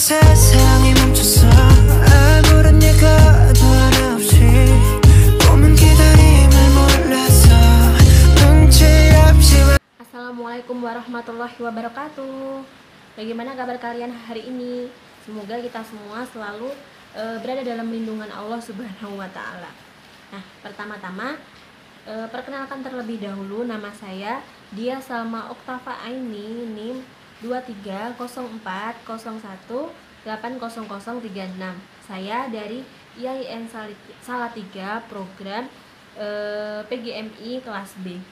세상이 멈춰서 아무런 예고도 하나 없이 꿈은 기다림을 몰라서 눈치 없이. Assalamualaikum warahmatullahi wabarakatuh. Bagaimana kabar kalian hari ini? Semoga kita semua selalu berada dalam lindungan Allah Subhanahu wa Ta'ala. Nah, pertama-tama perkenalkan terlebih dahulu, nama saya Dia Salma Oktava Aini, NIM 230401800036. Saya dari IAIN Salatiga, program PGMI kelas B.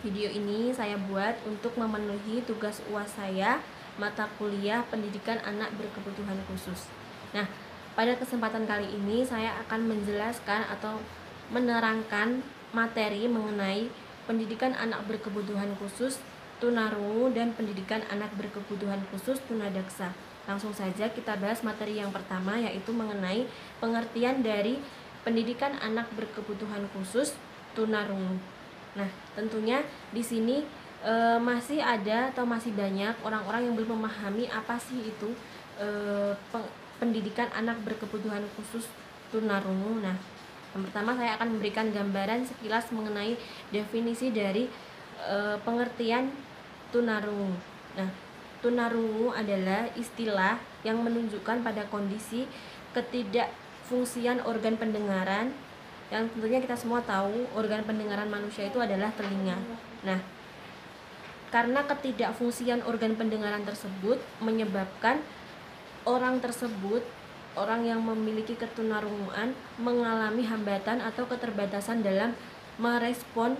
Video ini saya buat untuk memenuhi tugas UAS saya, mata kuliah pendidikan anak berkebutuhan khusus. Nah, pada kesempatan kali ini saya akan menjelaskan atau menerangkan materi mengenai pendidikan anak berkebutuhan khusus tunarungu dan pendidikan anak berkebutuhan khusus tunadaksa. Langsung saja kita bahas materi yang pertama, yaitu mengenai pengertian dari pendidikan anak berkebutuhan khusus tunarungu. Nah, tentunya di sini masih ada atau masih banyak orang-orang yang belum memahami apa sih itu pendidikan anak berkebutuhan khusus tunarungu. Nah, yang pertama saya akan memberikan gambaran sekilas mengenai definisi dari pengertian tunarungu. Nah, tunarungu adalah istilah yang menunjukkan pada kondisi ketidakfungsian organ pendengaran, yang tentunya kita semua tahu organ pendengaran manusia itu adalah telinga. Nah, karena ketidakfungsian organ pendengaran tersebut menyebabkan orang yang memiliki ketunarunguan mengalami hambatan atau keterbatasan dalam merespon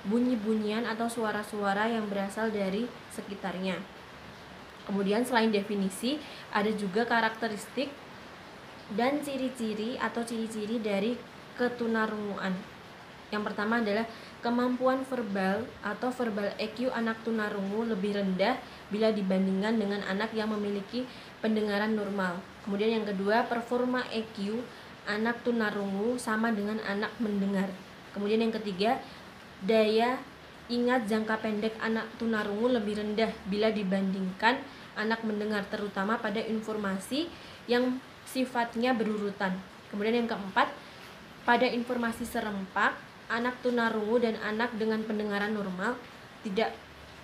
bunyi-bunyian atau suara-suara yang berasal dari sekitarnya. Kemudian selain definisi, ada juga karakteristik dan ciri-ciri atau ciri-ciri dari ketunarunguan. Yang pertama adalah kemampuan verbal atau verbal EQ anak tunarungu lebih rendah bila dibandingkan dengan anak yang memiliki pendengaran normal. Kemudian yang kedua, performa EQ anak tunarungu sama dengan anak mendengar. Kemudian yang ketiga, daya ingat jangka pendek anak tunarungu lebih rendah bila dibandingkan anak mendengar, terutama pada informasi yang sifatnya berurutan. Kemudian yang keempat, pada informasi serempak, anak tunarungu dan anak dengan pendengaran normal tidak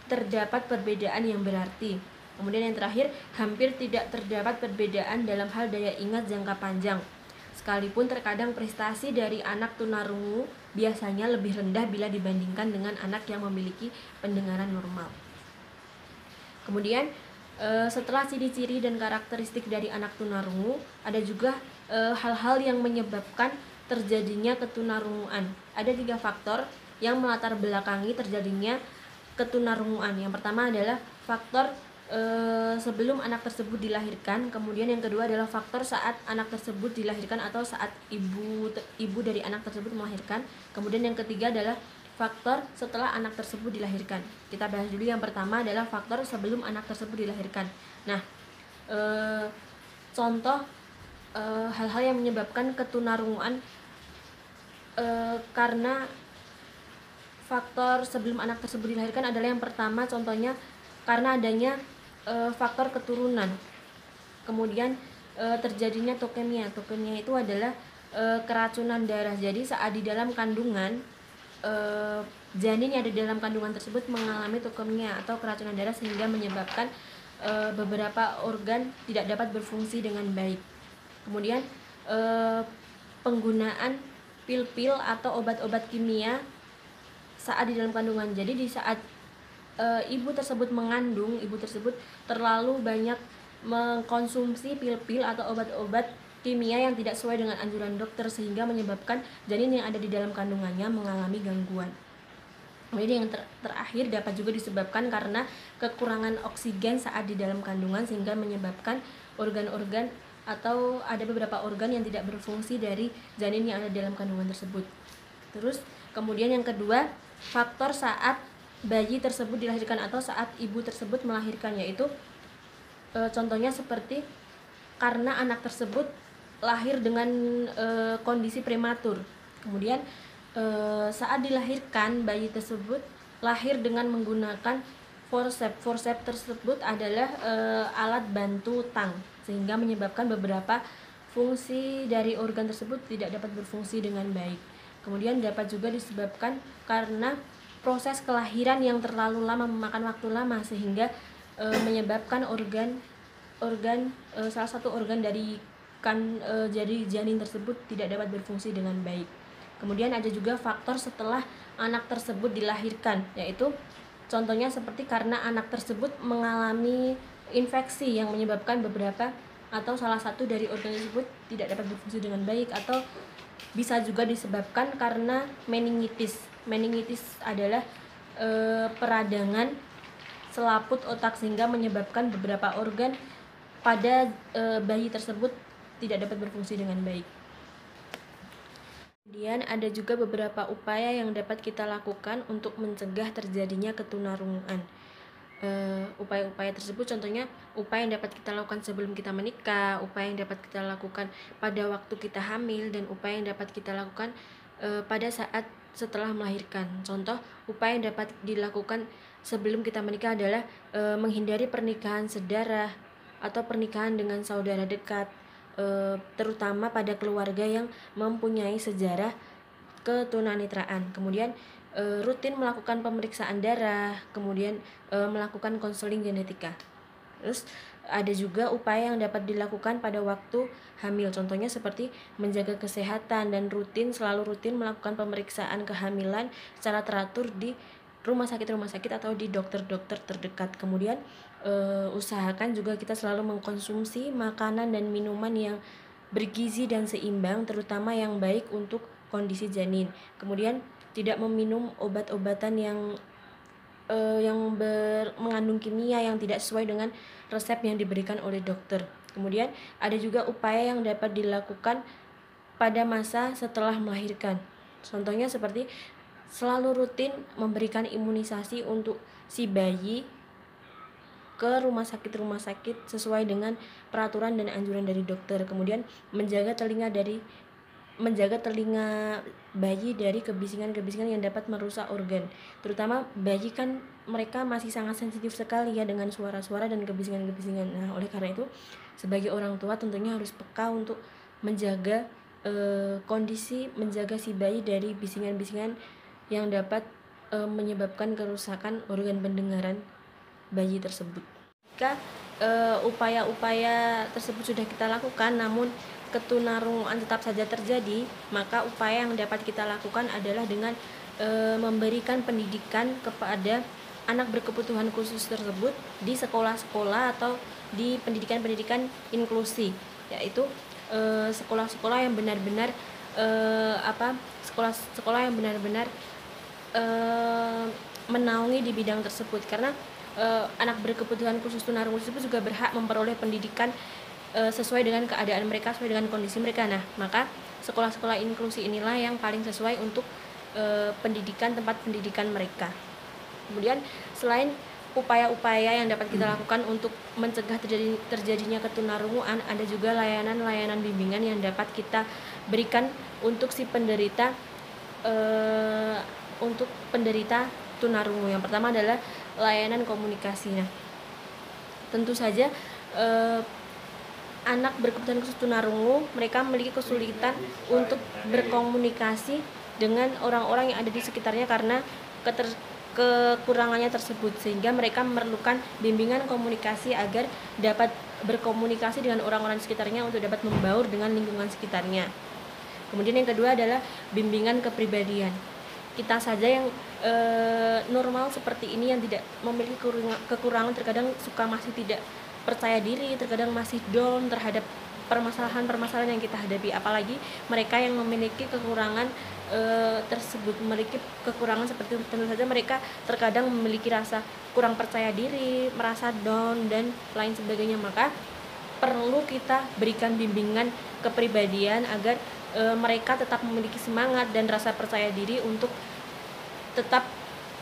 terdapat perbedaan yang berarti. Kemudian yang terakhir, hampir tidak terdapat perbedaan dalam hal daya ingat jangka panjang. Sekalipun terkadang prestasi dari anak tunarungu biasanya lebih rendah bila dibandingkan dengan anak yang memiliki pendengaran normal. Kemudian setelah ciri-ciri dan karakteristik dari anak tunarungu, ada juga hal-hal yang menyebabkan terjadinya ketunarunguan. Ada 3 faktor yang melatar belakangi terjadinya ketunarunguan. Yang pertama adalah faktor sebelum anak tersebut dilahirkan. Kemudian yang kedua adalah faktor saat anak tersebut dilahirkan atau saat ibu dari anak tersebut melahirkan. Kemudian yang ketiga adalah faktor setelah anak tersebut dilahirkan. Kita bahas dulu yang pertama adalah faktor sebelum anak tersebut dilahirkan. Nah, contoh hal-hal yang menyebabkan ketunarunguan karena faktor sebelum anak tersebut dilahirkan adalah yang pertama, contohnya karena adanya faktor keturunan. Kemudian terjadinya tokemia. Tokemia itu adalah keracunan darah. Jadi saat di dalam kandungan, janin yang ada di dalam kandungan tersebut mengalami tokemia atau keracunan darah sehingga menyebabkan beberapa organ tidak dapat berfungsi dengan baik. Kemudian penggunaan pil-pil atau obat-obat kimia saat di dalam kandungan. Jadi di saat ibu tersebut mengandung, ibu tersebut terlalu banyak mengkonsumsi pil-pil atau obat-obat kimia yang tidak sesuai dengan anjuran dokter sehingga menyebabkan janin yang ada di dalam kandungannya mengalami gangguan. Kemudian yang terakhir dapat juga disebabkan karena kekurangan oksigen saat di dalam kandungan sehingga menyebabkan organ-organ atau ada beberapa organ yang tidak berfungsi dari janin yang ada di dalam kandungan tersebut. Terus kemudian yang kedua, faktor saat bayi tersebut dilahirkan atau saat ibu tersebut melahirkan, yaitu contohnya seperti karena anak tersebut lahir dengan kondisi prematur. Kemudian saat dilahirkan bayi tersebut lahir dengan menggunakan forceps. Forceps tersebut adalah alat bantu tang, sehingga menyebabkan beberapa fungsi dari organ tersebut tidak dapat berfungsi dengan baik. Kemudian dapat juga disebabkan karena proses kelahiran yang terlalu lama, memakan waktu lama, sehingga menyebabkan salah satu organ dari jadi janin tersebut tidak dapat berfungsi dengan baik. Kemudian ada juga faktor setelah anak tersebut dilahirkan, yaitu contohnya seperti karena anak tersebut mengalami infeksi yang menyebabkan beberapa atau salah satu dari organ tersebut tidak dapat berfungsi dengan baik, atau bisa juga disebabkan karena meningitis. Meningitis adalah peradangan selaput otak sehingga menyebabkan beberapa organ pada bayi tersebut tidak dapat berfungsi dengan baik. Kemudian ada juga beberapa upaya yang dapat kita lakukan untuk mencegah terjadinya ketunarunguan. Upaya-upaya tersebut contohnya upaya yang dapat kita lakukan sebelum kita menikah, upaya yang dapat kita lakukan pada waktu kita hamil, dan upaya yang dapat kita lakukan pada saat setelah melahirkan. Contoh upaya yang dapat dilakukan sebelum kita menikah adalah menghindari pernikahan sedarah atau pernikahan dengan saudara dekat, terutama pada keluarga yang mempunyai sejarah ketunanetraan. Kemudian rutin melakukan pemeriksaan darah, kemudian melakukan konseling genetika. Terus ada juga upaya yang dapat dilakukan pada waktu hamil, contohnya seperti menjaga kesehatan dan selalu rutin melakukan pemeriksaan kehamilan secara teratur di rumah sakit atau di dokter-dokter terdekat. Kemudian usahakan juga kita selalu mengkonsumsi makanan dan minuman yang bergizi dan seimbang, terutama yang baik untuk kondisi janin. Kemudian tidak meminum obat-obatan yang mengandung kimia yang tidak sesuai dengan resep yang diberikan oleh dokter. Kemudian ada juga upaya yang dapat dilakukan pada masa setelah melahirkan. Contohnya seperti selalu rutin memberikan imunisasi untuk si bayi ke rumah sakit sesuai dengan peraturan dan anjuran dari dokter. Kemudian menjaga telinga bayi dari kebisingan-kebisingan yang dapat merusak organ. Terutama bayi kan mereka masih sangat sensitif sekali ya dengan suara-suara dan kebisingan-kebisingan. Nah, oleh karena itu sebagai orang tua tentunya harus peka untuk menjaga menjaga si bayi dari bisingan-bisingan yang dapat menyebabkan kerusakan organ pendengaran bayi tersebut. Jika upaya-upaya tersebut sudah kita lakukan namun ketunarunguan tetap saja terjadi, maka upaya yang dapat kita lakukan adalah dengan memberikan pendidikan kepada anak berkebutuhan khusus tersebut di sekolah-sekolah atau di pendidikan-pendidikan inklusi, yaitu sekolah-sekolah yang benar-benar sekolah-sekolah yang benar-benar menaungi di bidang tersebut, karena anak berkebutuhan khusus tunarungu tersebut juga berhak memperoleh pendidikan sesuai dengan keadaan mereka, sesuai dengan kondisi mereka. Nah, maka sekolah-sekolah inklusi inilah yang paling sesuai untuk tempat pendidikan mereka. Kemudian selain upaya-upaya yang dapat kita lakukan untuk mencegah terjadinya ketunarungu, ada juga layanan-layanan bimbingan yang dapat kita berikan untuk si penderita tunarungu. Yang pertama adalah layanan komunikasi. Nah, tentu saja anak berkebutuhan khusus tunarungu mereka memiliki kesulitan untuk berkomunikasi dengan orang-orang yang ada di sekitarnya karena kekurangannya tersebut, sehingga mereka memerlukan bimbingan komunikasi agar dapat berkomunikasi dengan orang-orang di sekitarnya untuk dapat membaur dengan lingkungan sekitarnya. Kemudian yang kedua adalah bimbingan kepribadian. Kita saja yang normal seperti ini yang tidak memiliki kekurangan terkadang masih tidak percaya diri, terkadang masih down terhadap permasalahan-permasalahan yang kita hadapi, apalagi mereka yang memiliki kekurangan tersebut, memiliki kekurangan seperti tentu saja mereka terkadang memiliki rasa kurang percaya diri, merasa down dan lain sebagainya. Maka perlu kita berikan bimbingan kepribadian agar mereka tetap memiliki semangat dan rasa percaya diri untuk tetap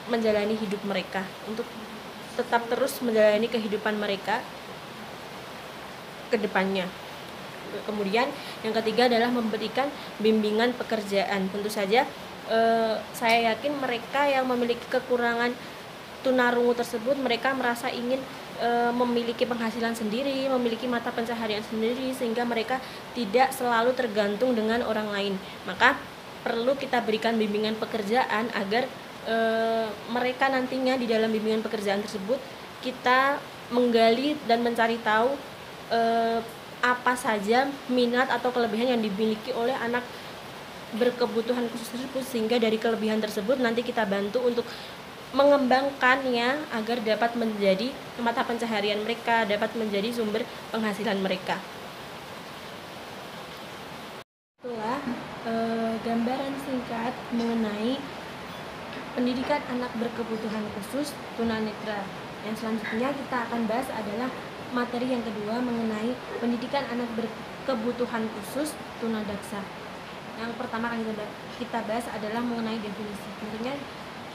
menjalani hidup mereka, untuk tetap terus menjalani kehidupan mereka ke depannya. Kemudian yang ketiga adalah memberikan bimbingan pekerjaan. Tentu saja saya yakin mereka yang memiliki kekurangan tunarungu tersebut mereka merasa ingin memiliki penghasilan sendiri, memiliki mata pencaharian sendiri, sehingga mereka tidak selalu tergantung dengan orang lain. Maka perlu kita berikan bimbingan pekerjaan agar mereka nantinya di dalam bimbingan pekerjaan tersebut kita menggali dan mencari tahu apa saja minat atau kelebihan yang dimiliki oleh anak berkebutuhan khusus tersebut, sehingga dari kelebihan tersebut nanti kita bantu untuk mengembangkannya agar dapat menjadi mata pencaharian mereka, dapat menjadi sumber penghasilan mereka. Itulah gambaran singkat mengenai pendidikan anak berkebutuhan khusus tunanetra. Yang selanjutnya kita akan bahas adalah materi yang kedua mengenai pendidikan anak berkebutuhan khusus tunadaksa. Yang pertama akan kita bahas adalah mengenai definisi. Tentunya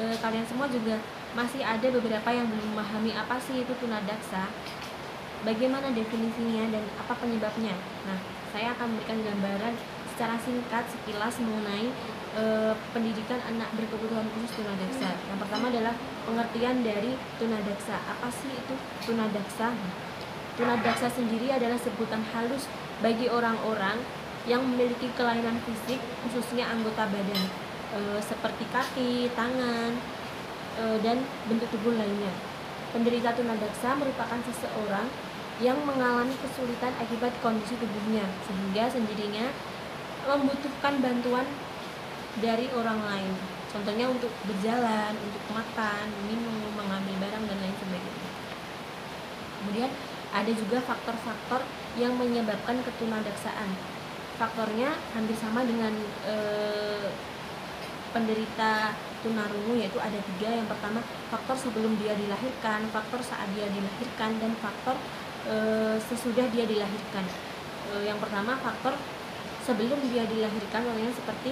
kalian semua juga masih ada beberapa yang belum memahami apa sih itu tunadaksa, bagaimana definisinya dan apa penyebabnya. Nah, saya akan memberikan gambaran secara singkat sekilas mengenai pendidikan anak berkebutuhan khusus tunadaksa. Yang pertama adalah pengertian dari tunadaksa. Apa sih itu tunadaksa? Tunadaksa sendiri adalah sebutan halus bagi orang-orang yang memiliki kelainan fisik, khususnya anggota badan, seperti kaki, tangan, dan bentuk tubuh lainnya. Penderita tunadaksa merupakan seseorang yang mengalami kesulitan akibat kondisi tubuhnya, sehingga sendirinya membutuhkan bantuan dari orang lain. Contohnya untuk berjalan, untuk makan, minum, mengambil barang, dan lain sebagainya. Kemudian ada juga faktor-faktor yang menyebabkan ketunadaksaan. Faktornya hampir sama dengan penderita tunarungu, yaitu ada 3. Yang pertama, faktor sebelum dia dilahirkan, faktor saat dia dilahirkan, dan faktor sesudah dia dilahirkan. Yang pertama, faktor sebelum dia dilahirkan, contohnya seperti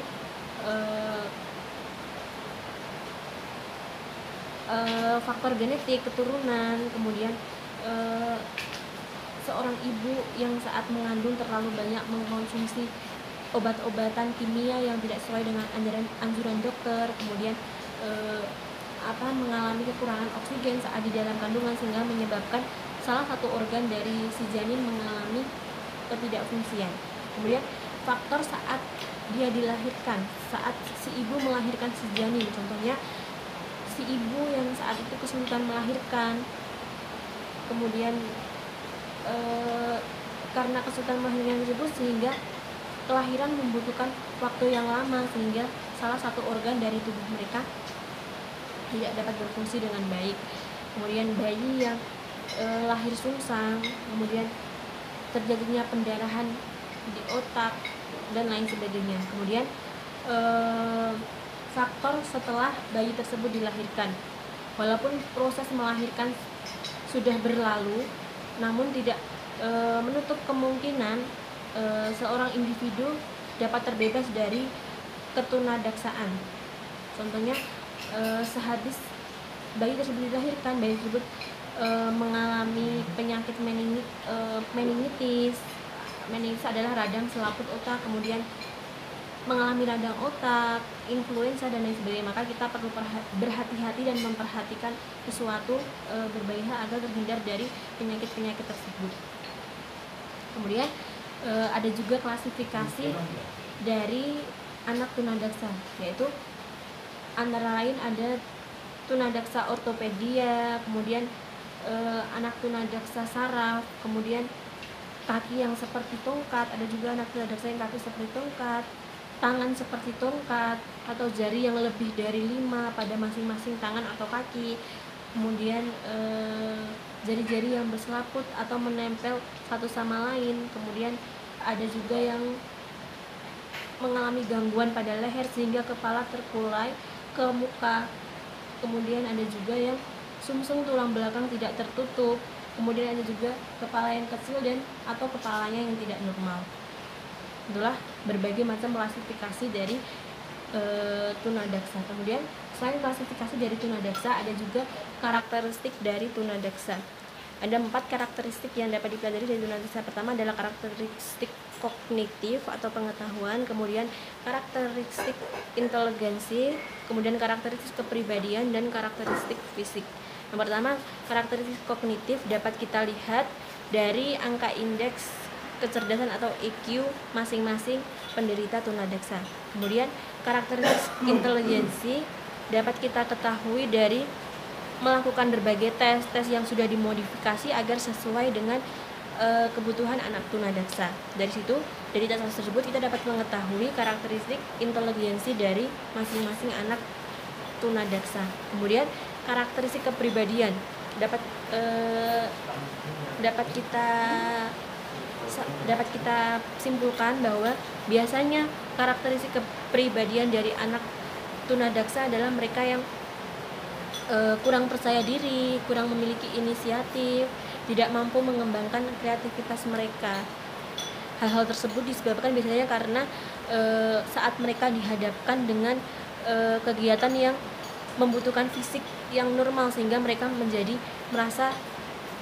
faktor genetik, keturunan, kemudian seorang ibu yang saat mengandung terlalu banyak mengkonsumsi obat-obatan kimia yang tidak sesuai dengan anjuran dokter, kemudian mengalami kekurangan oksigen saat di dalam kandungan, sehingga menyebabkan salah satu organ dari si janin mengalami ketidakfungsian. Kemudian faktor saat dia dilahirkan, saat si ibu melahirkan si janin, contohnya si ibu yang saat itu kesulitan melahirkan, kemudian karena kesulitan melahirkan tersebut sehingga kelahiran membutuhkan waktu yang lama, sehingga salah satu organ dari tubuh mereka tidak dapat berfungsi dengan baik. Kemudian bayi yang lahir sungsang, kemudian terjadinya pendarahan di otak, dan lain sebagainya. Kemudian faktor setelah bayi tersebut dilahirkan, walaupun proses melahirkan sudah berlalu, namun tidak menutup kemungkinan seorang individu dapat terbebas dari ketunadaksaan. Contohnya sehabis bayi tersebut dilahirkan, bayi tersebut mengalami penyakit meningitis. Meningitis adalah radang selaput otak, kemudian mengalami radang otak, influenza, dan lain sebagainya. Maka kita perlu berhati-hati dan memperhatikan sesuatu berbahaya agar terhindar dari penyakit-penyakit tersebut. Kemudian ada juga klasifikasi dari anak tunadaksa, yaitu antara lain ada tunadaksa ortopedia, kemudian anak tunadaksa saraf, kemudian kaki yang seperti tongkat, ada juga anak tunadaksa yang kaki seperti tongkat, tangan seperti tongkat, atau jari yang lebih dari 5 pada masing-masing tangan atau kaki, kemudian jari-jari yang berselaput atau menempel satu sama lain, kemudian ada juga yang mengalami gangguan pada leher sehingga kepala terkulai ke muka, kemudian ada juga yang sumsum tulang belakang tidak tertutup, kemudian ada juga kepala yang kecil dan atau kepalanya yang tidak normal. Itulah berbagai macam klasifikasi dari tunadaksa. Kemudian selain klasifikasi dari tunadaksa, ada juga karakteristik dari tunadaksa. Ada 4 karakteristik yang dapat dipelajari dari tunadaksa. Pertama adalah karakteristik kognitif atau pengetahuan, kemudian karakteristik inteligensi, kemudian karakteristik kepribadian, dan karakteristik fisik. Yang pertama, karakteristik kognitif dapat kita lihat dari angka indeks kecerdasan atau IQ masing-masing penderita tunadaksa. Kemudian, karakteristik intelijensi dapat kita ketahui dari melakukan berbagai tes yang sudah dimodifikasi agar sesuai dengan kebutuhan anak tunadaksa. Dari tes tersebut kita dapat mengetahui karakteristik intelijensi dari masing-masing anak tunadaksa. Kemudian karakteristik kepribadian dapat kita simpulkan bahwa biasanya karakteristik kepribadian dari anak tunadaksa adalah mereka yang kurang percaya diri, kurang memiliki inisiatif, tidak mampu mengembangkan kreativitas mereka. Hal-hal tersebut disebabkan biasanya karena saat mereka dihadapkan dengan kegiatan yang membutuhkan fisik yang normal, sehingga mereka merasa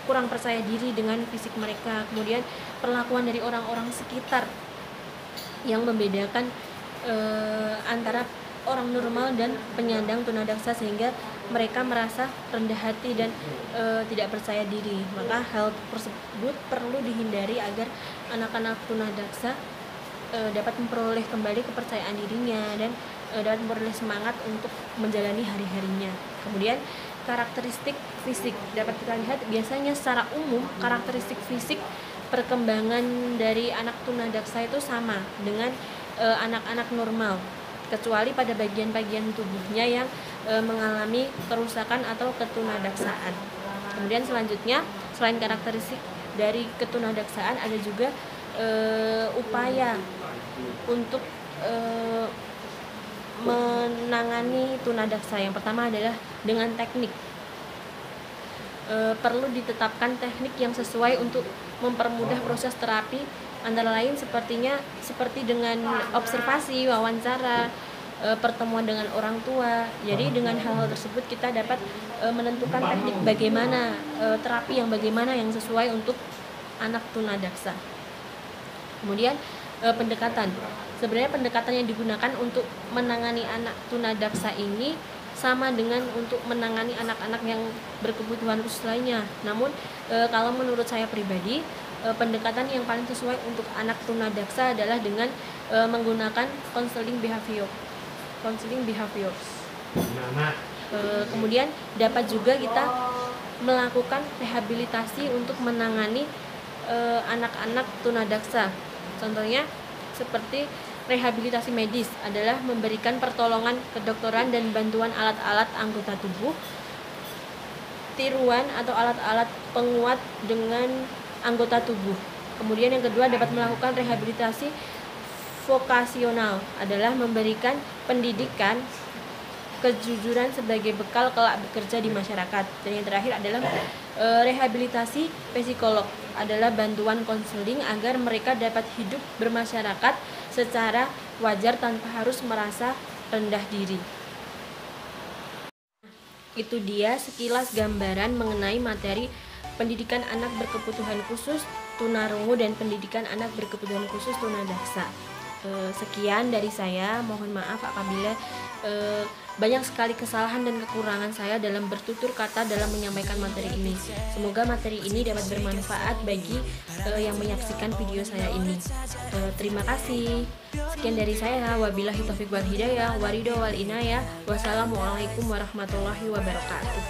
kurang percaya diri dengan fisik mereka. Kemudian perlakuan dari orang-orang sekitar yang membedakan antara orang normal dan penyandang tunadaksa, sehingga mereka merasa rendah hati dan tidak percaya diri. Maka hal tersebut perlu dihindari agar anak-anak tunadaksa dapat memperoleh kembali kepercayaan dirinya dan dapat memperoleh semangat untuk menjalani hari-harinya. Kemudian karakteristik fisik dapat kita lihat biasanya secara umum karakteristik fisik perkembangan dari anak tunadaksa itu sama dengan anak-anak normal, kecuali pada bagian-bagian tubuhnya yang mengalami kerusakan atau ketunadaksaan. Kemudian selanjutnya, selain karakteristik dari ketunadaksaan, ada juga upaya untuk menangani tunadaksa. Yang pertama adalah dengan teknik. Perlu ditetapkan teknik yang sesuai untuk mempermudah proses terapi, antara lain seperti dengan observasi, wawancara, pertemuan dengan orang tua. Jadi dengan hal-hal tersebut kita dapat menentukan teknik bagaimana terapi yang sesuai untuk anak tunadaksa. Kemudian pendekatan. Sebenarnya pendekatan yang digunakan untuk menangani anak tunadaksa ini sama dengan untuk menangani anak-anak yang berkebutuhan khusus lainnya. Namun kalau menurut saya pribadi, pendekatan yang paling sesuai untuk anak tunadaksa adalah dengan menggunakan counseling behaviors. Kemudian dapat juga kita melakukan rehabilitasi untuk menangani anak-anak tunadaksa. Contohnya seperti rehabilitasi medis adalah memberikan pertolongan kedokteran dan bantuan alat-alat anggota tubuh, tiruan atau alat-alat penguat dengan anggota tubuh. Kemudian yang kedua, dapat melakukan rehabilitasi vokasional adalah memberikan pendidikan kejujuran sebagai bekal kelak bekerja di masyarakat. Dan yang terakhir adalah rehabilitasi psikolog adalah bantuan konseling agar mereka dapat hidup bermasyarakat secara wajar tanpa harus merasa rendah diri. Itu dia sekilas gambaran mengenai materi pendidikan anak berkebutuhan khusus tunarungu dan pendidikan anak berkebutuhan khusus tunadaksa. Sekian dari saya, mohon maaf apabila banyak sekali kesalahan dan kekurangan saya dalam bertutur kata dalam menyampaikan materi ini. Semoga materi ini dapat bermanfaat bagi yang menyaksikan video saya ini. Terima kasih. Sekian dari saya. Wabillahi taufiq wal hidayah, waridho wal inayah. Wassalamualaikum warahmatullahi wabarakatuh.